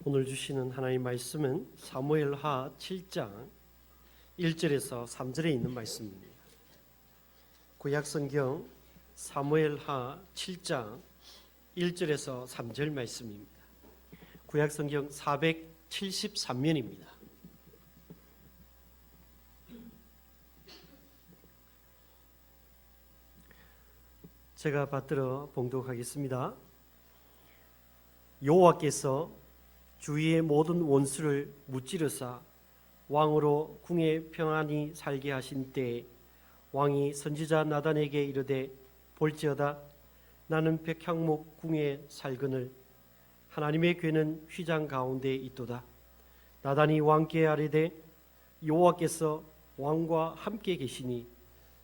오늘 주시는 하나님 말씀은 사무엘하 7장 1절에서 3절에 있는 말씀입니다. 구약성경 사무엘하 7장 1절에서 3절 말씀입니다. 구약성경 473면입니다. 제가 받들어 봉독하겠습니다. 여호와께서 주위의 모든 원수를 무찌르사 왕으로 궁에 평안히 살게 하신 때에 왕이 선지자 나단에게 이르되 볼지어다 나는 백향목 궁에 살거늘 하나님의 궤는 휘장 가운데 있도다. 나단이 왕께 아뢰되 여호와께서 왕과 함께 계시니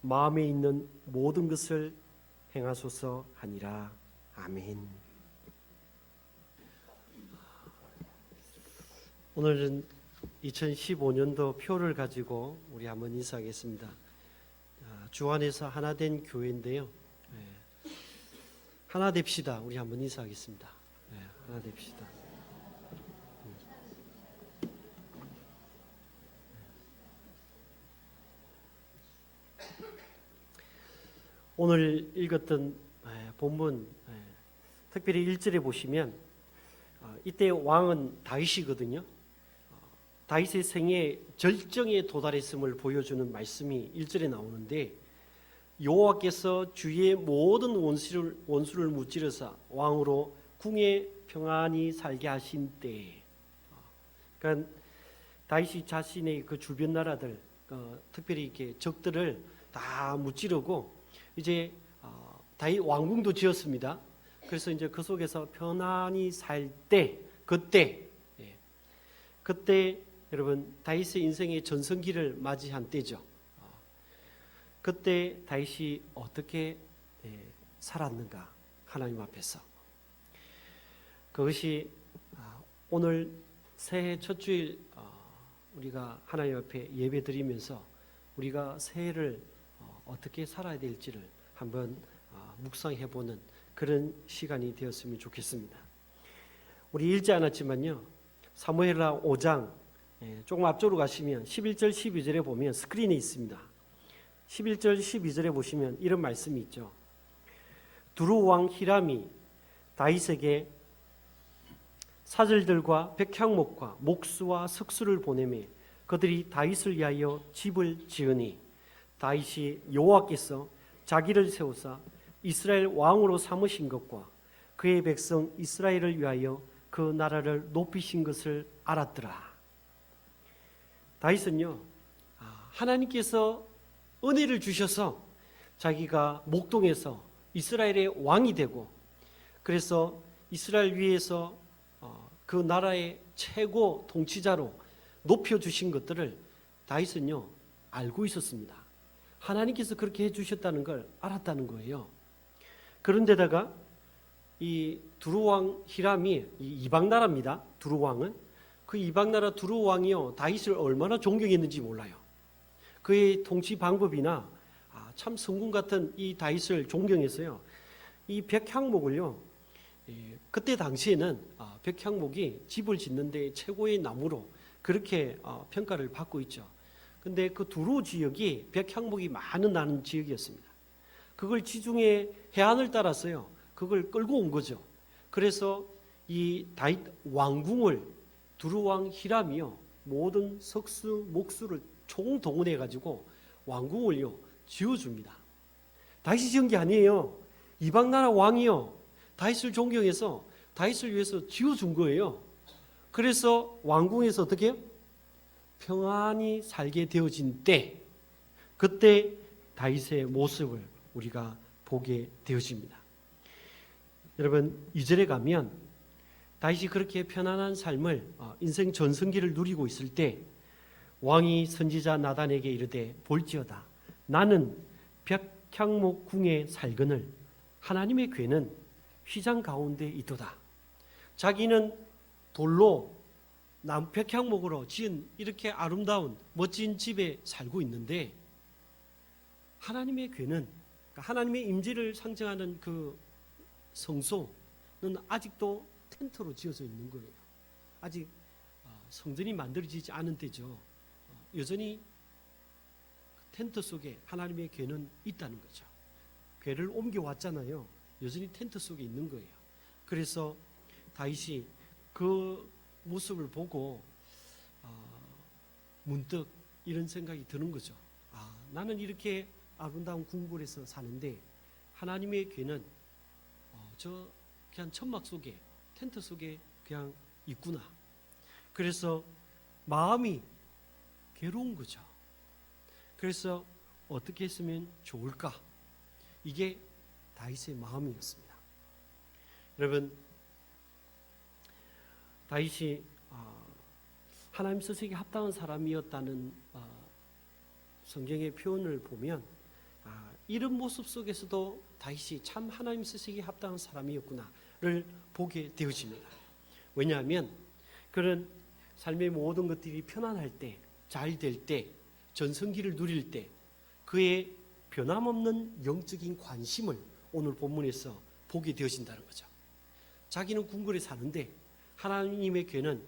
마음에 있는 모든 것을 행하소서 하니라. 아멘. 오늘은 2015년도 표를 가지고 우리 한번 인사하겠습니다. 주 안에서 하나된 교회인데요. 하나 됩시다. 우리 한번 인사하겠습니다. 하나 됩시다. 오늘 읽었던 본문 특별히 1절에 보시면 이때 왕은 다윗이거든요. 다윗의 생애 절정에 도달했음을 보여주는 말씀이 1절에 나오는데 여호와께서 주의 모든 원수를 무찌르사 왕으로 궁에 평안히 살게 하신 때에, 그러니까 다윗이 자신의 그 주변 나라들 특별히 이렇게 적들을 다 무찌르고 이제 다윗 왕궁도 지었습니다. 그래서 이제 그 속에서 편안히 살 때 그때 여러분 다윗의 인생의 전성기를 맞이한 때죠. 그때 다윗이 어떻게 살았는가 하나님 앞에서 그것이 오늘 새해 첫 주일 우리가 하나님 앞에 예배 드리면서 우리가 새해를 어떻게 살아야 될지를 한번 묵상해보는 그런 시간이 되었으면 좋겠습니다. 우리 읽지 않았지만요, 사무엘하 5장 조금 앞쪽으로 가시면 11절 12절에 보면 스크린에 있습니다. 11절 12절에 보시면 이런 말씀이 있죠. 두루 왕 히람이 다윗에게 사절들과 백향목과 목수와 석수를 보내매 그들이 다윗을 위하여 집을 지으니 다윗이 여호와께서 자기를 세우사 이스라엘 왕으로 삼으신 것과 그의 백성 이스라엘을 위하여 그 나라를 높이신 것을 알았더라. 다윗은요, 하나님께서 은혜를 주셔서 자기가 목동에서 이스라엘의 왕이 되고 그래서 이스라엘 위에서 그 나라의 최고 통치자로 높여주신 것들을 다윗은요 알고 있었습니다. 하나님께서 그렇게 해주셨다는 걸 알았다는 거예요. 그런데다가 이 두루왕 히람이 이방 나라입니다. 두루왕은 그 이방 나라 두루왕이요 다윗을 얼마나 존경했는지 몰라요. 그의 통치 방법이나 참 성군 같은 이 다윗을 존경했어요. 이 백향목을요 그때 당시에는 백향목이 집을 짓는데 최고의 나무로 그렇게 평가를 받고 있죠. 근데 그 두루 지역이 백향목이 많은 나는 지역이었습니다. 그걸 지중해 해안을 따라서요 그걸 끌고 온 거죠. 그래서 이 다윗 왕궁을 두루왕 히람이요 모든 석수 목수를 총동원해 가지고 왕궁을요 지어줍니다. 다윗이 지은 게 아니에요. 이방 나라 왕이요 다윗을 존경해서 다윗을 위해서 지어준 거예요. 그래서 왕궁에서 어떻게 평안히 살게 되어진 때 그때 다윗의 모습을 우리가 보게 되어집니다. 여러분 2절에 가면 다윗이 그렇게 편안한 삶을 인생 전성기를 누리고 있을 때 왕이 선지자 나단에게 이르되 볼지어다 나는 백향목 궁에 살거늘 하나님의 궤는 휘장 가운데 있도다. 자기는 돌로 백향목으로 지은 이렇게 아름다운 멋진 집에 살고 있는데 하나님의 궤는 하나님의 임재를 상징하는 그 성소는 아직도 텐트로 지어져 있는 거예요. 아직 성전이 만들어지지 않은 때죠. 여전히 텐트 속에 하나님의 궤는 있다는 거죠. 궤를 옮겨왔잖아요. 여전히 텐트 속에 있는 거예요. 그래서 다윗이 그 모습을 보고 문득 이런 생각이 드는 거죠. 나는 이렇게 아름다운 궁궐에서 사는데 하나님의 궤는 저 그냥 천막 속에, 텐트 속에 그냥 있구나. 그래서 마음이 괴로운 거죠. 그래서 어떻게 했으면 좋을까? 이게 다윗의 마음이었습니다. 여러분, 다윗이 하나님 쓰시기에 합당한 사람이었다는 성경의 표현을 보면 이런 모습 속에서도 다윗이 참 하나님 쓰시기에 합당한 사람이었구나를 보게 되어집니다. 왜냐하면 그런 삶의 모든 것들이 편안할 때, 잘 될 때, 전성기를 누릴 때 그의 변함없는 영적인 관심을 오늘 본문에서 보게 되어진다는 거죠. 자기는 궁궐에 사는데 하나님의 궤는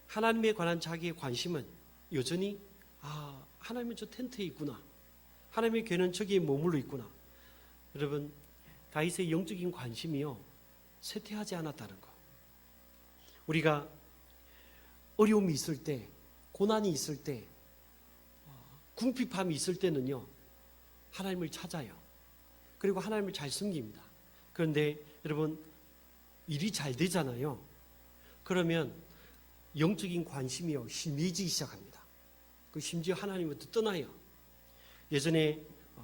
하나님에 관한 자기의 관심은 여전히 하나님은 저 텐트에 있구나. 하나님의 궤는 저기에 머물러 있구나. 여러분, 다윗의 영적인 관심이요 쇠퇴하지 않았다는 거. 우리가 어려움이 있을 때, 고난이 있을 때, 궁핍함이 있을 때는요 하나님을 찾아요. 그리고 하나님을 잘 섬깁니다. 그런데 여러분, 일이 잘 되잖아요. 그러면 영적인 관심이요 희미해지기 시작합니다. 그 심지어 하나님부터 떠나요. 예전에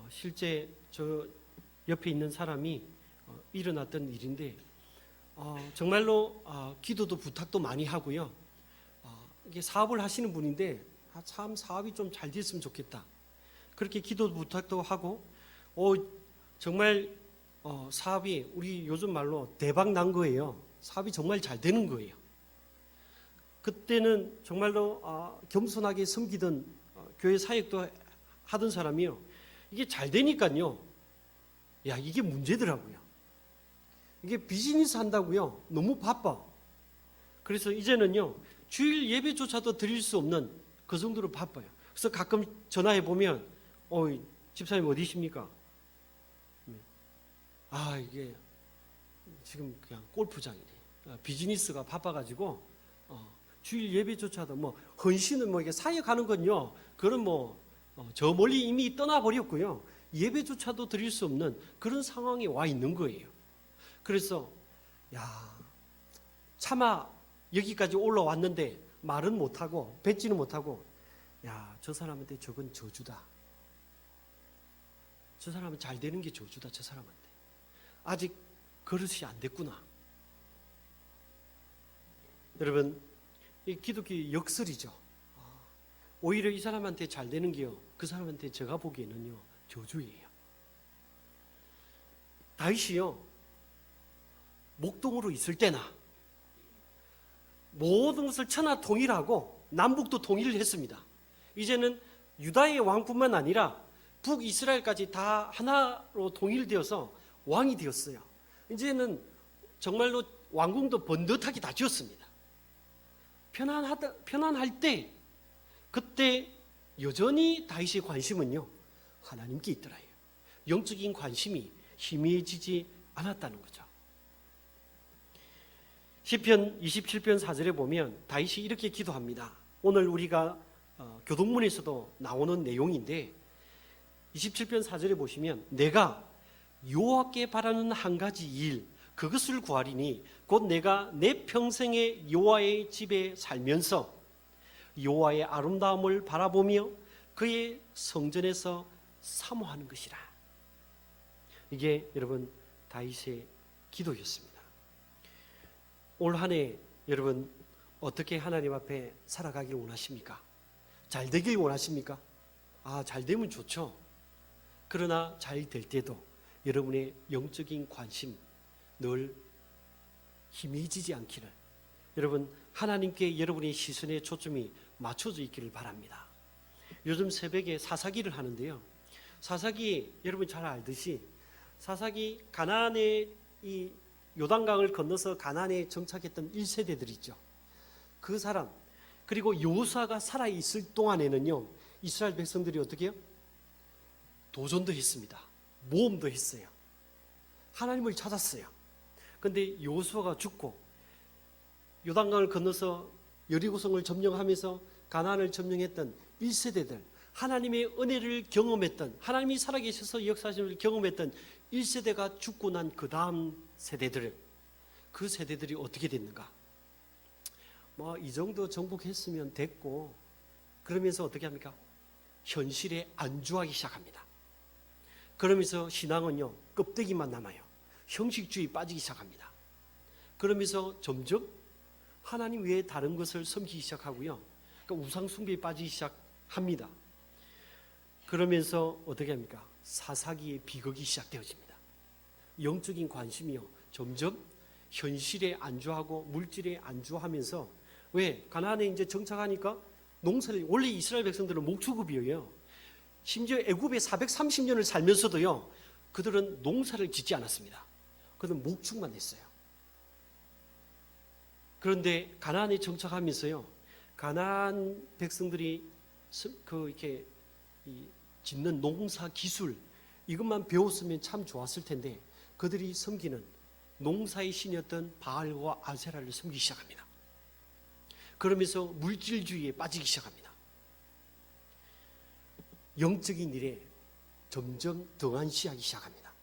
실제 저 옆에 있는 사람이 일어났던 일인데 정말로 기도도 부탁도 많이 하고요. 이게 사업을 하시는 분인데 참 사업이 좀 잘 됐으면 좋겠다. 그렇게 기도 부탁도 하고 정말 사업이 우리 요즘 말로 대박 난 거예요. 사업이 정말 잘 되는 거예요. 그때는 정말로 겸손하게 섬기던 교회 사역도 하던 사람이요. 이게 잘 되니까요. 이게 문제더라고요. 이게 비즈니스 한다고요. 너무 바빠. 그래서 이제는요. 주일 예배조차도 드릴 수 없는 그 정도로 바빠요. 그래서 가끔 전화해 보면 집사님 어디십니까? 이게 지금 그냥 골프장이래. 비즈니스가 바빠가지고 주일 예배조차도 헌신은 이게 사역하는 건요. 그런 저 멀리 이미 떠나버렸고요. 예배조차도 드릴 수 없는 그런 상황에 와 있는 거예요. 그래서 차마 여기까지 올라왔는데 말은 못하고 뱉지는 못하고 저 사람한테 저건 저주다. 저 사람은 잘 되는 게 저주다. 저 사람한테 아직 그릇이 안 됐구나. 여러분, 이 기독교 역설이죠. 오히려 이 사람한테 잘 되는 게요 그 사람한테 제가 보기에는요 저주예요. 다윗이요 목동으로 있을 때나 모든 것을 천하 통일하고 남북도 통일을 했습니다. 이제는 유다의 왕뿐만 아니라 북이스라엘까지 다 하나로 통일되어서 왕이 되었어요. 이제는 정말로 왕궁도 번듯하게 다 지었습니다. 편안할 때 그때 여전히 다윗의 관심은요 하나님께 있더라요. 영적인 관심이 희미해지지 않았다는 거죠. 시편 27편 4절에 보면 다윗이 이렇게 기도합니다. 오늘 우리가 교동문에서도 나오는 내용인데 27편 4절에 보시면 내가 여호와께 바라는 한 가지 일 그것을 구하리니 곧 내가 내 평생에 여호와의 집에 살면서 여호와의 아름다움을 바라보며 그의 성전에서 사모하는 것이라. 이게 여러분 다윗의 기도였습니다. 올 한 해 여러분 어떻게 하나님 앞에 살아가길 원하십니까? 잘 되길 원하십니까? 잘 되면 좋죠. 그러나 잘 될 때도 여러분의 영적인 관심 늘 희미해지지 않기를 여러분 하나님께 여러분의 시선의 초점이 맞춰져 있기를 바랍니다. 요즘 새벽에 사사기를 하는데요. 사사기 여러분 잘 알듯이 사사기 가나안의 이 요단강을 건너서 가나안에 정착했던 1세대들이죠. 그 사람, 그리고 여호수아가 살아있을 동안에는요, 이스라엘 백성들이 어떻게 해요? 도전도 했습니다. 모험도 했어요. 하나님을 찾았어요. 그런데 여호수아가 죽고 요단강을 건너서 여리고성을 점령하면서 가나안을 점령했던 1세대들, 하나님의 은혜를 경험했던, 하나님이 살아계셔서 역사하심을 경험했던 1세대가 죽고 난 그 다음 세대들, 그 세대들이 어떻게 됐는가? 뭐 이 정도 정복했으면 됐고, 그러면서 어떻게 합니까? 현실에 안주하기 시작합니다. 그러면서 신앙은요, 껍데기만 남아요. 형식주의 빠지기 시작합니다. 그러면서 점점 하나님 외에 다른 것을 섬기기 시작하고요, 그러니까 우상 숭배에 빠지기 시작합니다. 그러면서 어떻게 합니까? 사사기의 비극이 시작되어집니다. 영적인 관심이요, 점점 현실에 안주하고 물질에 안주하면서, 왜? 가나안에 이제 정착하니까 농사를, 원래 이스라엘 백성들은 목축업이에요. 심지어 애굽에 430년을 살면서도요, 그들은 농사를 짓지 않았습니다. 그들은 목축만 했어요. 그런데 가나안에 정착하면서요, 가나안 백성들이 이렇게 짓는 농사 기술, 이것만 배웠으면 참 좋았을 텐데, 그들이 섬기는 농사의 신이었던 바알과 아세라를 섬기기 시작합니다. 그러면서 물질주의에 빠지기 시작합니다. 영적인 일에 점점 등한시하기 시작합니다.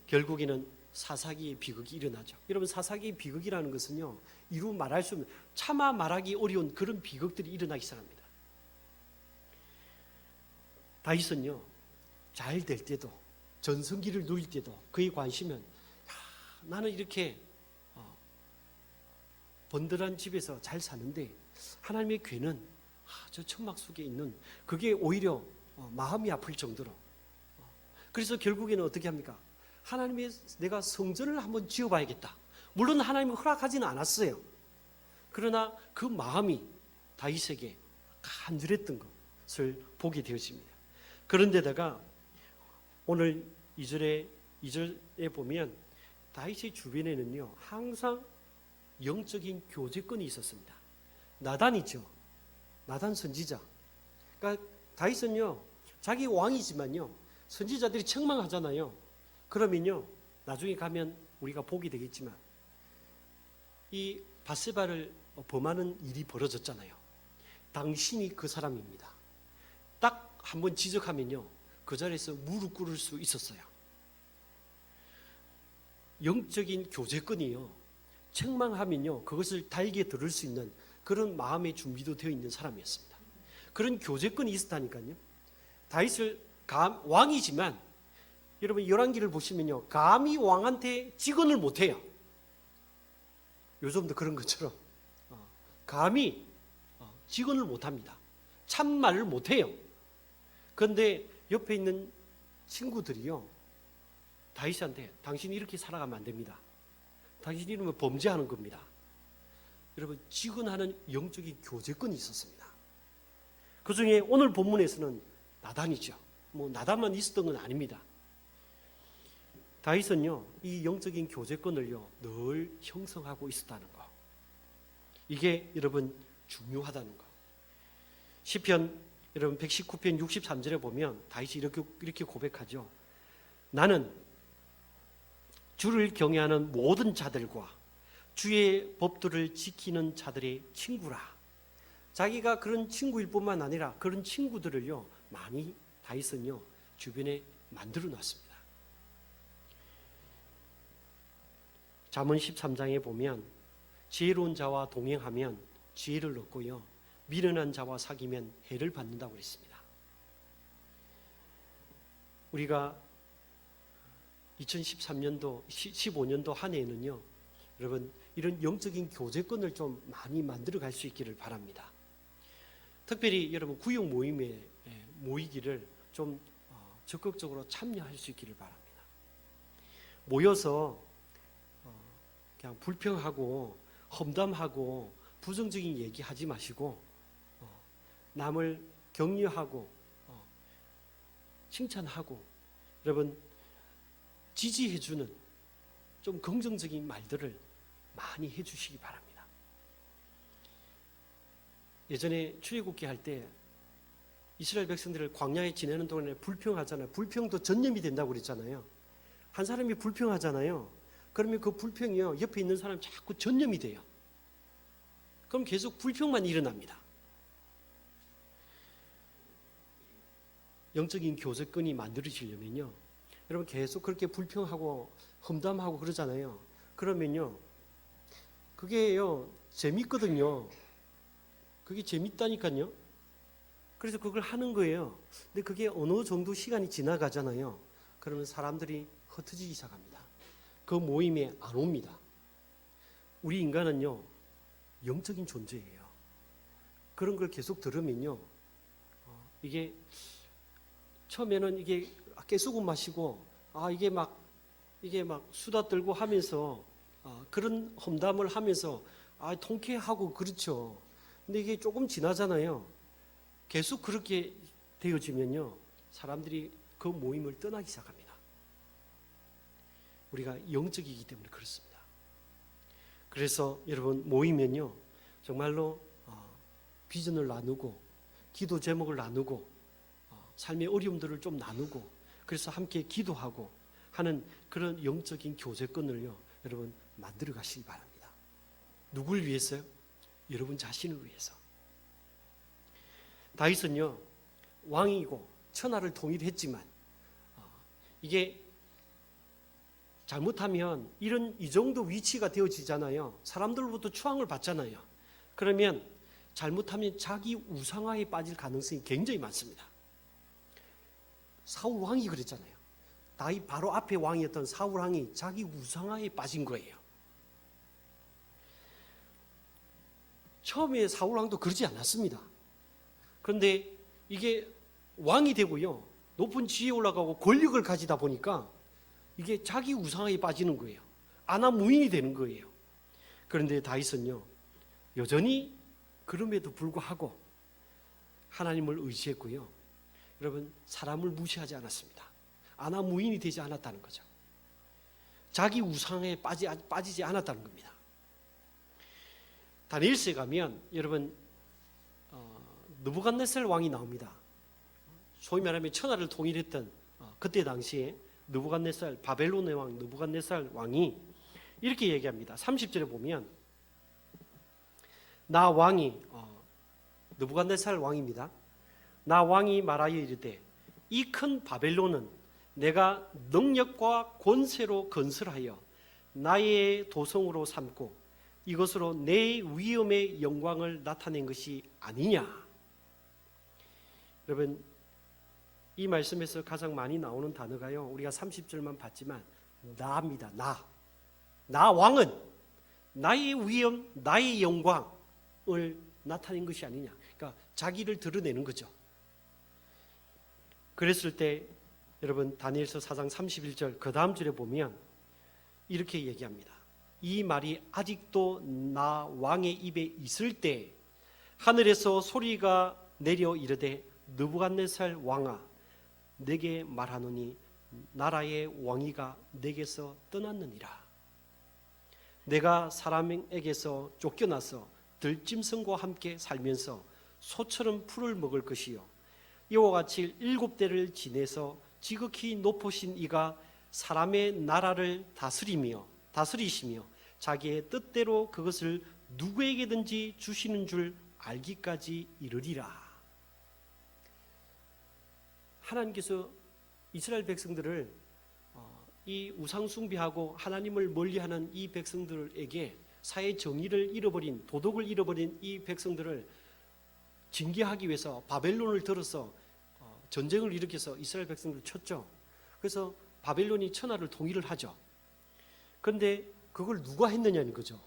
결국에는 사사기의 비극이 일어나죠. 여러분, 사사기의 비극이라는 것은요, 이루 말할 수 없는, 차마 말하기 어려운 그런 비극들이 일어나기 시작합니다. 다윗은요, 잘 될 때도, 전성기를 누릴 때도 그의 관심은, 나는 이렇게 번들한 집에서 잘 사는데 하나님의 괴는 저 천막 속에 있는, 그게 오히려 마음이 아플 정도로. 그래서 결국에는 어떻게 합니까? 하나님의, 내가 성전을 한번 지어봐야겠다. 물론 하나님은 허락하지는 않았어요. 그러나 그 마음이 다윗에게 간절했던 것을 보게 되어집니다. 그런데다가 오늘 2절에 보면 다윗의 주변에는요, 항상 영적인 교제권이 있었습니다. 나단이죠. 나단 선지자. 그러니까 다윗은요, 자기 왕이지만요, 선지자들이 책망하잖아요. 그러면요, 나중에 가면 우리가 보게 되겠지만, 이 밧세바를 범하는 일이 벌어졌잖아요. 당신이 그 사람입니다. 딱 한번 지적하면요, 그 자리에서 무릎 꿇을 수 있었어요. 영적인 교제권이요, 책망하면요, 그것을 달게 들을 수 있는 그런 마음의 준비도 되어 있는 사람이었습니다. 그런 교제권이 있었다니까요. 다윗을 왕이지만, 여러분 열왕기를 보시면요, 감히 왕한테 직언을 못해요. 요즘도 그런 것처럼 감히 직언을 못합니다. 참말을 못해요. 그런데 옆에 있는 친구들이요, 다윗한테 당신이 이렇게 살아가면 안 됩니다. 당신이 이러면 범죄하는 겁니다. 여러분, 직언하는 영적인 교제권이 있었습니다. 그 중에 오늘 본문에서는 나단이죠. 뭐 나단만 있었던 건 아닙니다. 다윗은요, 이 영적인 교제권을요, 늘 형성하고 있었다는 거. 이게 여러분 중요하다는 거. 시편 여러분 119편 63절에 보면 다윗이 이렇게 고백하죠. 나는 주를 경외하는 모든 자들과 주의 법도를 지키는 자들의 친구라. 자기가 그런 친구일 뿐만 아니라 그런 친구들을요, 많이 다윗은요, 주변에 만들어 놨습니다. 잠언 13장에 보면 지혜로운 자와 동행하면 지혜를 얻고요, 미련한 자와 사귀면 해를 받는다고 그랬습니다. 우리가 2013년도, 15년도 한 해에는요, 여러분 이런 영적인 교제권을 좀 많이 만들어 갈 수 있기를 바랍니다. 특별히 여러분 구역 모임에 모이기를 좀 적극적으로 참여할 수 있기를 바랍니다. 모여서 그냥 불평하고 험담하고 부정적인 얘기하지 마시고 남을 격려하고 칭찬하고, 여러분 지지해주는, 좀 긍정적인 말들을 많이 해주시기 바랍니다. 예전에 출애굽기 할 때 이스라엘 백성들을 광야에 지내는 동안에 불평하잖아요. 불평도 전염이 된다고 그랬잖아요. 한 사람이 불평하잖아요. 그러면 그 불평이요, 옆에 있는 사람 자꾸 전염이 돼요. 그럼 계속 불평만 일어납니다. 영적인 교제권이 만들어지려면요, 여러분 계속 그렇게 불평하고 험담하고 그러잖아요. 그러면요, 그게요 재밌거든요. 그게 재밌다니까요. 그래서 그걸 하는 거예요. 근데 그게 어느 정도 시간이 지나가잖아요. 그러면 사람들이 흩어지기 시작합니다. 그 모임에 안 옵니다. 우리 인간은요, 영적인 존재예요. 그런 걸 계속 들으면요, 이게 처음에는 이게 깨수고 마시고, 이게 막 수다 떨고 하면서, 그런 험담을 하면서, 통쾌하고 그렇죠. 근데 이게 조금 지나잖아요. 계속 그렇게 되어지면요, 사람들이 그 모임을 떠나기 시작합니다. 우리가 영적이기 때문에 그렇습니다. 그래서 여러분 모이면요, 정말로 비전을 나누고 기도 제목을 나누고 삶의 어려움들을 좀 나누고, 그래서 함께 기도하고 하는 그런 영적인 교제권을요, 여러분 만들어 가시기 바랍니다. 누굴 위해서요? 여러분 자신을 위해서. 다윗은요, 왕이고 천하를 통일했지만 이게 잘못하면 이 정도 위치가 되어지잖아요. 사람들로부터 추앙을 받잖아요. 그러면 잘못하면 자기 우상화에 빠질 가능성이 굉장히 많습니다. 사울 왕이 그랬잖아요. 다윗 바로 앞에 왕이었던 사울 왕이 자기 우상화에 빠진 거예요. 처음에 사울 왕도 그러지 않았습니다. 그런데 이게 왕이 되고요, 높은 지위에 올라가고 권력을 가지다 보니까 이게 자기 우상화에 빠지는 거예요. 아나무인이 되는 거예요. 그런데 다윗은요, 여전히 그럼에도 불구하고 하나님을 의지했고요, 여러분 사람을 무시하지 않았습니다. 아나무인이 되지 않았다는 거죠. 자기 우상에 빠지지 않았다는 겁니다. 다니엘서에 가면 여러분 느부갓네살 왕이 나옵니다. 소위 말하면 천하를 통일했던 그때 당시에 느부갓네살, 바벨론의 왕 느부갓네살 왕이 이렇게 얘기합니다. 30절에 보면, 나 왕이 느부갓네살 왕입니다. 나 왕이 말하여 이르되, 이 큰 바벨론은 내가 능력과 권세로 건설하여 나의 도성으로 삼고 이것으로 내 위엄의 영광을 나타낸 것이 아니냐. 여러분, 이 말씀에서 가장 많이 나오는 단어가요, 우리가 30절만 봤지만 나입니다. 나 왕은 나의 위엄, 나의 영광을 나타낸 것이 아니냐. 그러니까 자기를 드러내는 거죠. 그랬을 때 여러분 다니엘서 4장 31절 그 다음 절에 보면 이렇게 얘기합니다. 이 말이 아직도 나 왕의 입에 있을 때 하늘에서 소리가 내려 이르되, 느부갓네살 왕아, 내게 말하노니 나라의 왕위가 내게서 떠났느니라. 내가 사람에게서 쫓겨나서 들짐승과 함께 살면서 소처럼 풀을 먹을 것이요, 이와 같이 7대를 지내서 지극히 높으신 이가 사람의 나라를 다스리시며 자기의 뜻대로 그것을 누구에게든지 주시는 줄 알기까지 이르리라. 하나님께서 이스라엘 백성들을 이 우상 숭배하고 하나님을 멀리하는 이 백성들에게 사회 정의를 잃어버린, 도덕을 잃어버린 이 백성들을 징계하기 위해서 바벨론을 들어서 전쟁을 일으켜서 이스라엘 백성들을 쳤죠. 그래서 바벨론이 천하를 통일을 하죠. 그런데 그걸 누가 했느냐는 거죠.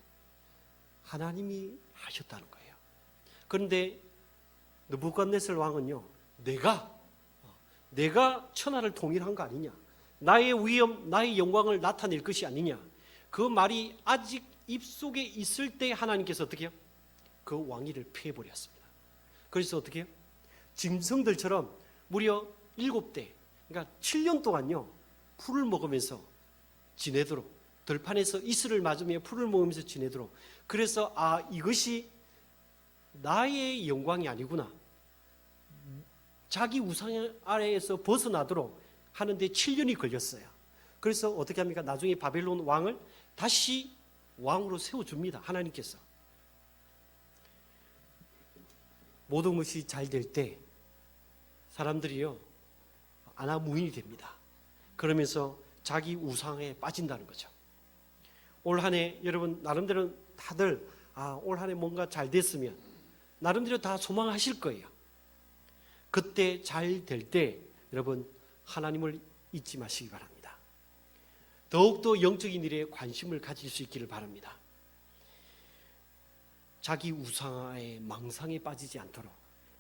하나님이 하셨다는 거예요. 그런데 느부갓네살 왕은요, 내가 천하를 통일한 거 아니냐, 나의 위엄, 나의 영광을 나타낼 것이 아니냐, 그 말이 아직 입속에 있을 때 하나님께서 어떻게 해요? 그 왕위를 폐해버렸습니다. 그래서 어떻게 해요? 짐승들처럼 무려 7대, 그러니까 7년 동안요 풀을 먹으면서 지내도록 들판에서 이슬을 맞으며 풀을 먹으면서 지내도록, 그래서 이것이 나의 영광이 아니구나, 자기 우상 아래에서 벗어나도록 하는데 7년이 걸렸어요. 그래서 어떻게 합니까? 나중에 바벨론 왕을 다시 왕으로 세워줍니다. 하나님께서. 모든 것이 잘 될 때 사람들이요 안하무인이 됩니다. 그러면서 자기 우상에 빠진다는 거죠. 올 한 해 여러분 나름대로 다들 올 한 해 뭔가 잘 됐으면 나름대로 다 소망하실 거예요. 그때 잘 될 때 여러분 하나님을 잊지 마시기 바랍니다. 더욱더 영적인 일에 관심을 가질 수 있기를 바랍니다. 자기 우상의 망상에 빠지지 않도록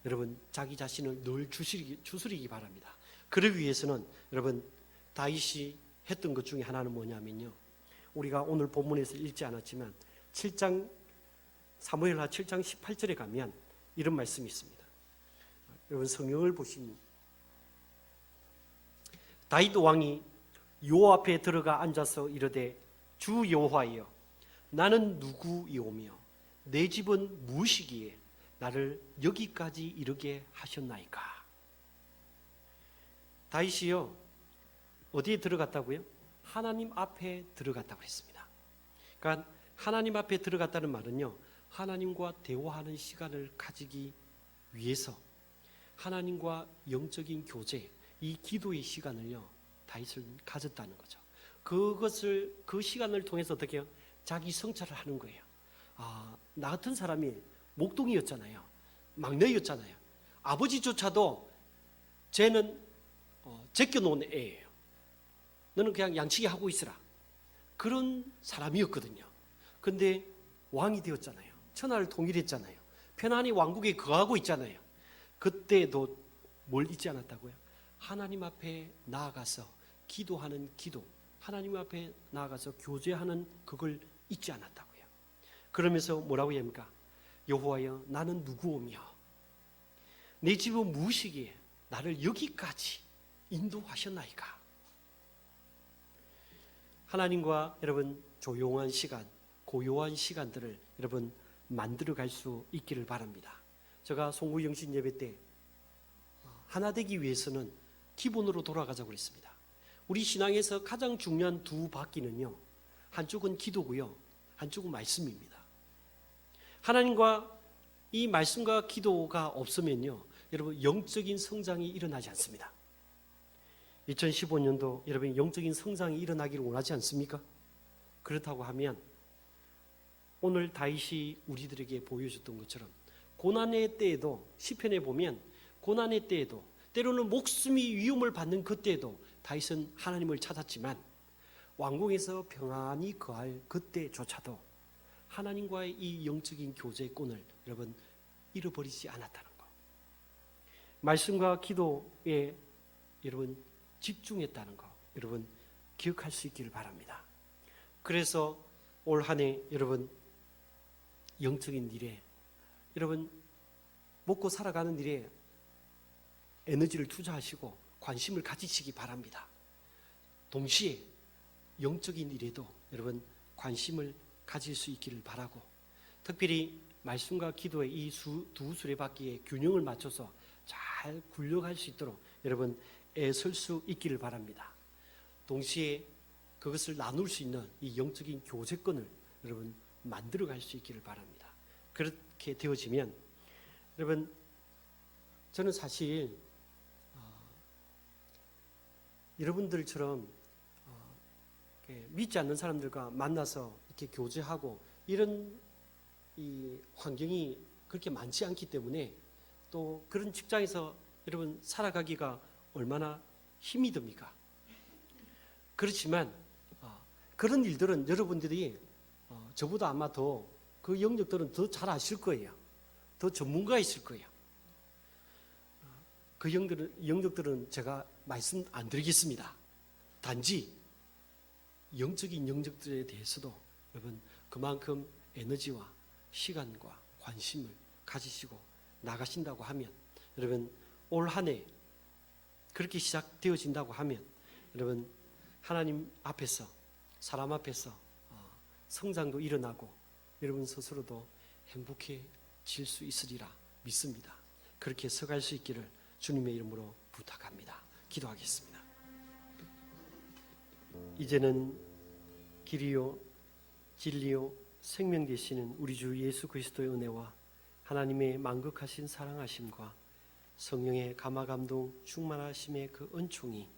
여러분 자기 자신을 늘 추스리기 바랍니다. 그러기 위해서는 여러분 다윗이 했던 것 중에 하나는 뭐냐면요, 우리가 오늘 본문에서 읽지 않았지만 7장 사무엘하 7장 18절에 가면 이런 말씀이 있습니다. 여러분 성경을 보시면 다윗 왕이 여호와 앞에 들어가 앉아서 이르되 주 여호와여 나는 누구이오며 내 집은 무엇이기에 나를 여기까지 이르게 하셨나이까. 다윗이요 어디에 들어갔다고요? 하나님 앞에 들어갔다고 했습니다. 그러니까 하나님 앞에 들어갔다는 말은요 하나님과 대화하는 시간을 가지기 위해서 하나님과 영적인 교제, 이 기도의 시간을요 다윗은 가졌다는 거죠. 그 시간을 통해서 어떻게 해요? 자기 성찰을 하는 거예요. 나 같은 사람이 목동이었잖아요. 막내였잖아요. 아버지조차도 쟤는 제껴놓은 애예요. 너는 그냥 양치기 하고 있으라. 그런 사람이었거든요. 근데 왕이 되었잖아요. 천하를 통일했잖아요. 편안히 왕국에 거하고 있잖아요. 그때도 뭘 잊지 않았다고요? 하나님 앞에 나아가서 기도하는 기도, 하나님 앞에 나아가서 교제하는 그걸 잊지 않았다고요. 그러면서 뭐라고 합니까? 여호와여 나는 누구오며 내 집은 무엇이기에 나를 여기까지 인도하셨나이까. 하나님과 여러분 조용한 시간, 고요한 시간들을 여러분 만들어 갈 수 있기를 바랍니다. 제가 송구영신 예배 때 하나 되기 위해서는 기본으로 돌아가자고 그랬습니다. 우리 신앙에서 가장 중요한 두 바퀴는요 한쪽은 기도고요 한쪽은 말씀입니다. 하나님과 이 말씀과 기도가 없으면요 여러분 영적인 성장이 일어나지 않습니다. 2015년도 여러분 영적인 성장이 일어나기를 원하지 않습니까? 그렇다고 하면 오늘 다윗이 우리들에게 보여줬던 것처럼 고난의 때에도, 시편에 보면 고난의 때에도 때로는 목숨이 위험을 받는 그때에도 다윗은 하나님을 찾았지만 왕궁에서 평안히 거할 그때조차도 하나님과의 이 영적인 교제권을 여러분 잃어버리지 않았다는 것, 말씀과 기도에 여러분 집중했다는 것 여러분 기억할 수 있기를 바랍니다. 그래서 올 한 해 여러분 영적인 일에 여러분 먹고 살아가는 일에 에너지를 투자하시고 관심을 가지시기 바랍니다. 동시에 영적인 일에도 여러분 관심을 가질 수 있기를 바라고, 특별히 말씀과 기도의 이 두 수레바퀴의 균형을 맞춰서 잘 굴려갈 수 있도록 여러분 애쓸 수 있기를 바랍니다. 동시에 그것을 나눌 수 있는 이 영적인 교제권을 여러분 만들어갈 수 있기를 바랍니다. 그렇게 되어지면 여러분 저는 사실 여러분들처럼 믿지 않는 사람들과 만나서 이렇게 교제하고 이런 이 환경이 그렇게 많지 않기 때문에 또 그런 직장에서 여러분 살아가기가 얼마나 힘이 듭니까? 그렇지만 그런 일들은 여러분들이 저보다 아마 더 그 영역들은 더 잘 아실 거예요. 더 전문가이실 거예요. 그 영역들은 제가 말씀 안 드리겠습니다. 단지 영적인 영역들에 대해서도 여러분 그만큼 에너지와 시간과 관심을 가지시고 나가신다고 하면 여러분 올 한 해 그렇게 시작되어진다고 하면 여러분 하나님 앞에서 사람 앞에서 성장도 일어나고 여러분 스스로도 행복해질 수 있으리라 믿습니다. 그렇게 서갈 수 있기를 주님의 이름으로 부탁합니다. 기도하겠습니다. 이제는 길이요 진리요 생명 되시는 우리 주 예수 그리스도의 은혜와 하나님의 만극하신 사랑하심과 성령의 감화감동 충만하심의 그 은총이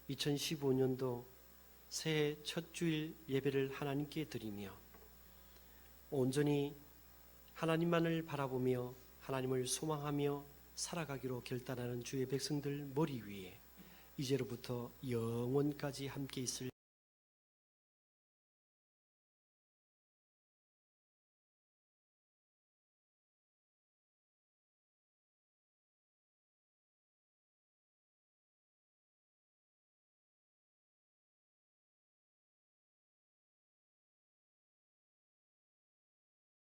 2015년도 새해 첫 주일 예배를 하나님께 드리며 온전히 하나님만을 바라보며 하나님을 소망하며 살아가기로 결단하는 주의 백성들 머리 위에 이제로부터 영원까지 함께 있을